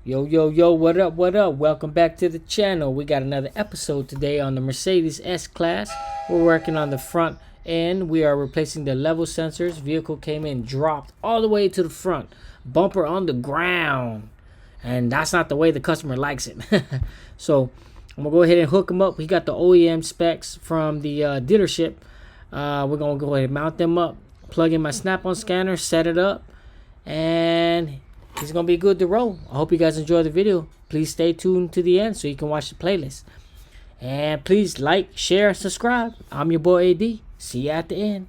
Yo, what up, welcome back to the channel. We got another episode today on the Mercedes S-Class. We're working on the front end. We are replacing the level sensors. Vehicle came in, dropped all the way to the front, bumper on the ground, and that's not the way the customer likes it. So I'm gonna go ahead and hook him up. He got the OEM specs from the dealership. We're gonna go ahead and mount them up, plug in my snap-on scanner, set it up, and it's gonna be good to roll. I hope you guys enjoy the video. Please stay tuned to the end so you can watch the playlist, and please like, share, subscribe. I'm your boy AD. See you at the end.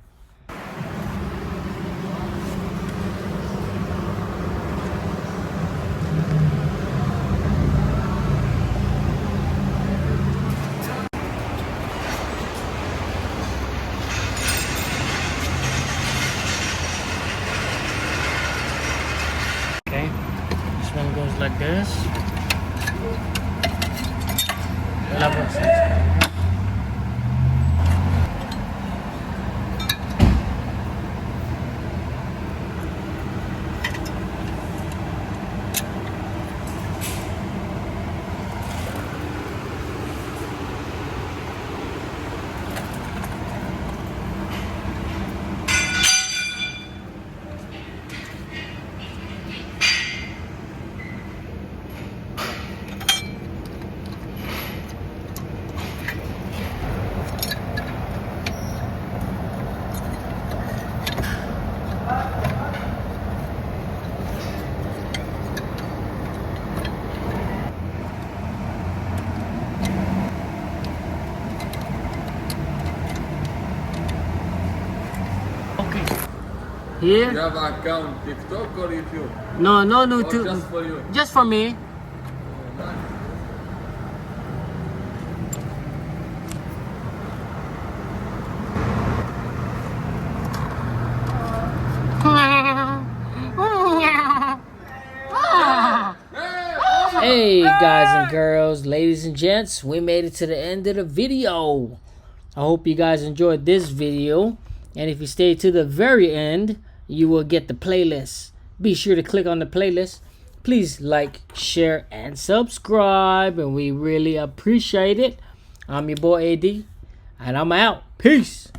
Okay, this one goes like this. Level sensor. Here? You have an account TikTok or YouTube? No, Or YouTube. just for you? Just for me. Hey guys and girls, ladies and gents, we made it to the end of the video. I hope you guys enjoyed this video, and if you stay to the very end, you will get the playlist. Be sure to click on the playlist. Please like, share, and subscribe, and we really appreciate it. I'm your boy AD, and I'm out. Peace.